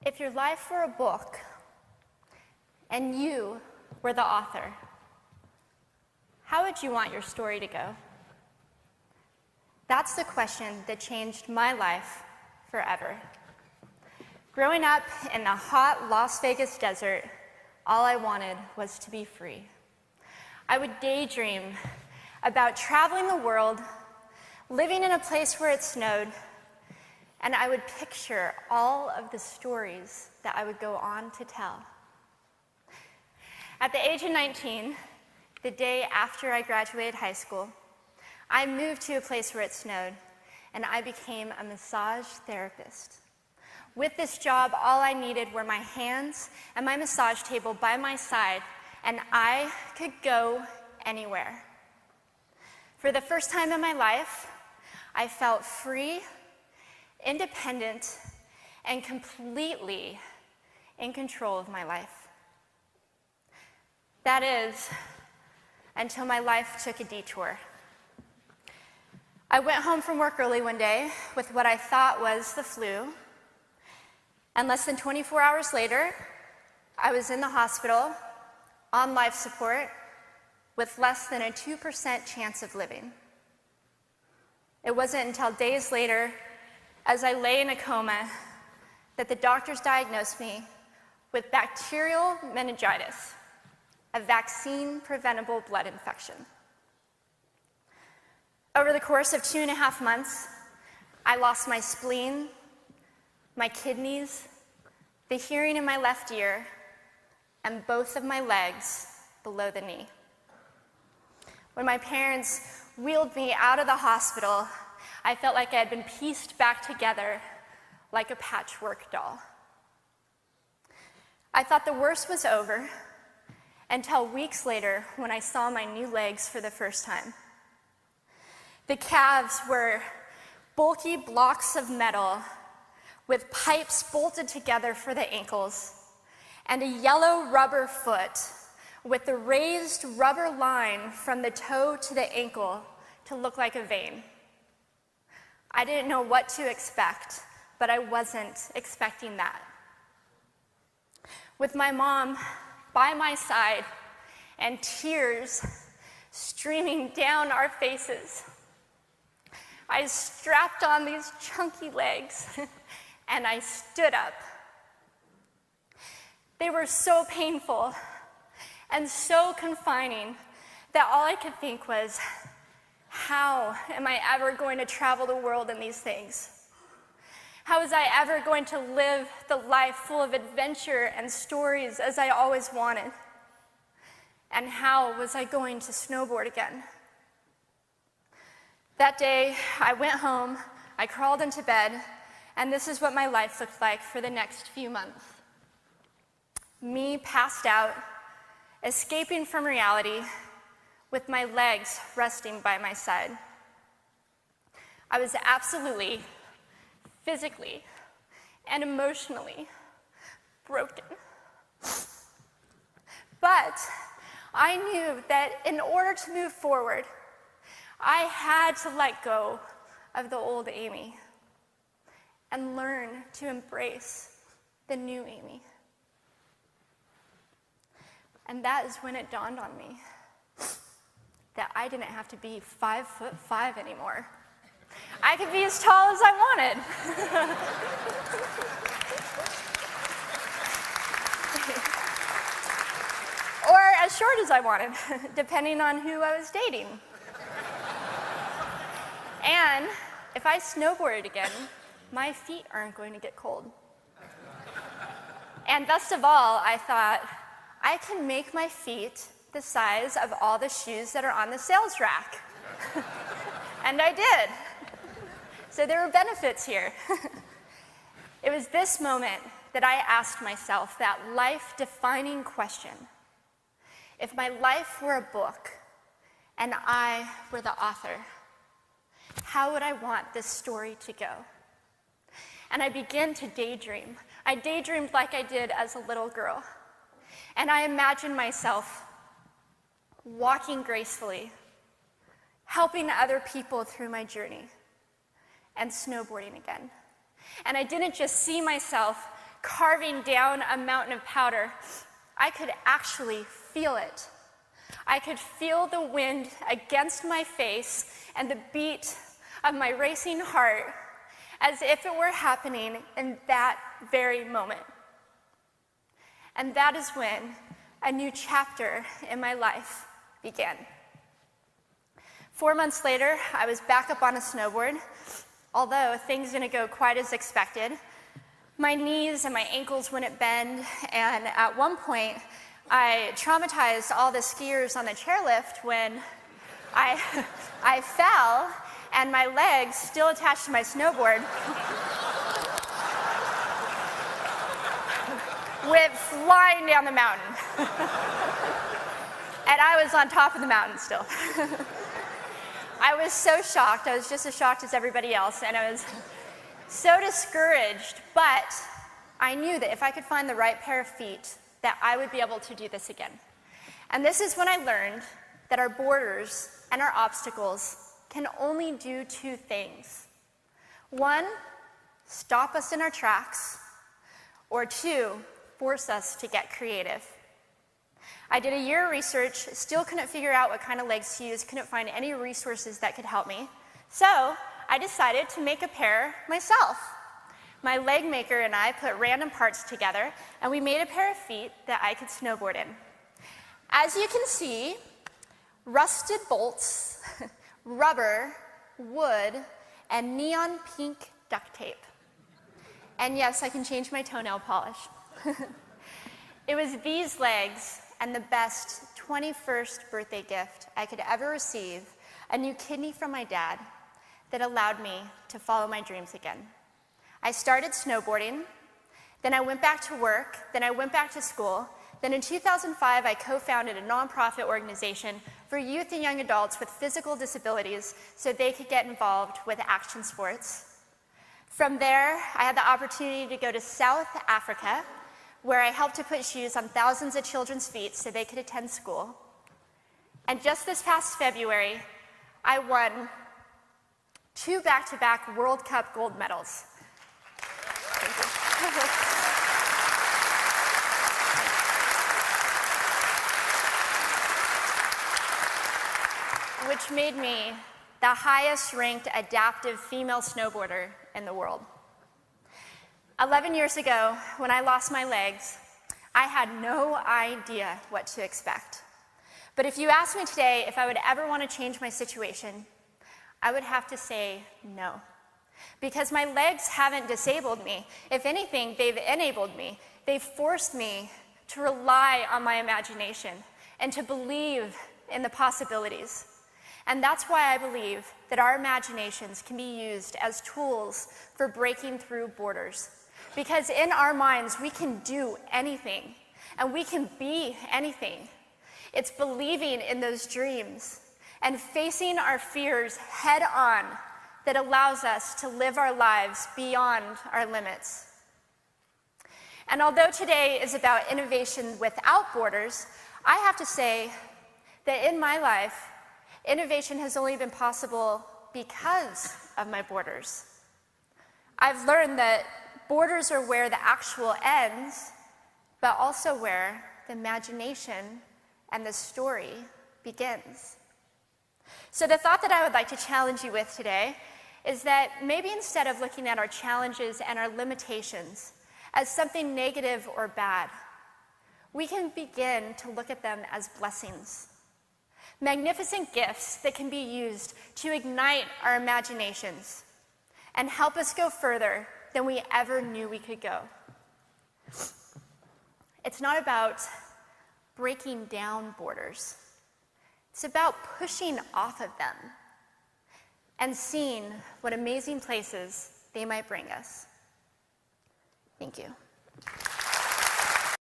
If your life were a book and you were the author, how would you want your story to go? That's the question that changed my life forever. Growing up in the hot Las Vegas desert, all I wanted was to be free. I would daydream about traveling the world, living in a place where it snowed, and I would picture all of the stories that I would go on to tell. At the age of 19, the day after I graduated high school, I moved to a place where it snowed, and I became a massage therapist. With this job, all I needed were my hands and my massage table by my side, and I could go anywhere. For the first time in my life, I felt free, independent, and completely in control of my life. That is, until my life took a detour. I went home from work early one day with what I thought was the flu, and less than 24 hours later, I was in the hospital on life support with less than a 2% chance of living. It wasn't until days later, as I lay in a coma, that the doctors diagnosed me with bacterial meningitis, a vaccine-preventable blood infection. Over the course of 2.5 months, I lost my spleen, my kidneys, the hearing in my left ear, and both of my legs below the knee. When my parents wheeled me out of the hospital, I felt like I had been pieced back together like a patchwork doll. I thought the worst was over until weeks later when I saw my new legs for the first time. The calves were bulky blocks of metal with pipes bolted together for the ankles, and a yellow rubber foot with the raised rubber line from the toe to the ankle to look like a vein. I didn't know what to expect, but I wasn't expecting that. With my mom by my side and tears streaming down our faces, I strapped on these chunky legs and I stood up. They were so painful and so confining that all I could think was, how am I ever going to travel the world in these things? How was I ever going to live the life full of adventure and stories as I always wanted? And how was I going to snowboard again? That day, I went home, I crawled into bed, and this is what my life looked like for the next few months. Me passed out, escaping from reality, with my legs resting by my side. I was absolutely, physically, and emotionally broken. But I knew that in order to move forward, I had to let go of the old Amy and learn to embrace the new Amy. And that is when it dawned on me that I didn't have to be 5'5" anymore. I could be as tall as I wanted. Or as short as I wanted, depending on who I was dating. And if I snowboarded again, my feet aren't going to get cold. And best of all, I thought, I can make my feet the size of all the shoes that are on the sales rack. And I did. So there were benefits here. It was this moment that I asked myself that life-defining question. If my life were a book and I were the author, how would I want this story to go? And I began to daydream. I daydreamed like I did as a little girl. And I imagined myself walking gracefully, helping other people through my journey, and snowboarding again. And I didn't just see myself carving down a mountain of powder, I could actually feel it. I could feel the wind against my face and the beat of my racing heart as if it were happening in that very moment. And that is when a new chapter in my life began. 4 months later, I was back up on a snowboard, although things didn't go quite as expected. My knees and my ankles wouldn't bend, and at one point, I traumatized all the skiers on the chairlift when I fell, and my legs, still attached to my snowboard, went flying down the mountain. And I was on top of the mountain still. I was so shocked. I was just as shocked as everybody else, and I was so discouraged, but I knew that if I could find the right pair of feet, that I would be able to do this again. And this is when I learned that our borders and our obstacles can only do two things. One, stop us in our tracks, or two, force us to get creative. I did a year of research, still couldn't figure out what kind of legs to use, couldn't find any resources that could help me. So I decided to make a pair myself. My leg maker and I put random parts together, and we made a pair of feet that I could snowboard in. As you can see, rusted bolts, rubber, wood, and neon pink duct tape. And yes, I can change my toenail polish. It was these legs and the best 21st birthday gift I could ever receive, a new kidney from my dad, that allowed me to follow my dreams again. I started snowboarding, then I went back to work, then I went back to school. Then in 2005, I co-founded a nonprofit organization for youth and young adults with physical disabilities so they could get involved with action sports. From there, I had the opportunity to go to South Africa, where I helped to put shoes on thousands of children's feet so they could attend school. And just this past February, I won 2 back-to-back World Cup gold medals. Thank you. Which made me the highest-ranked adaptive female snowboarder in the world. 11 years ago, when I lost my legs, I had no idea what to expect. But if you asked me today if I would ever want to change my situation, I would have to say no. Because my legs haven't disabled me. If anything, they've enabled me. They've forced me to rely on my imagination and to believe in the possibilities. And that's why I believe that our imaginations can be used as tools for breaking through borders. Because in our minds, we can do anything, and we can be anything. It's believing in those dreams and facing our fears head on that allows us to live our lives beyond our limits. And although today is about innovation without borders, I have to say that in my life, innovation has only been possible because of my borders. I've learned that borders are where the actual ends, but also where the imagination and the story begins. So the thought that I would like to challenge you with today is that maybe instead of looking at our challenges and our limitations as something negative or bad, we can begin to look at them as blessings. Magnificent gifts that can be used to ignite our imaginations and help us go further than we ever knew we could go. It's not about breaking down borders. It's about pushing off of them and seeing what amazing places they might bring us. Thank you.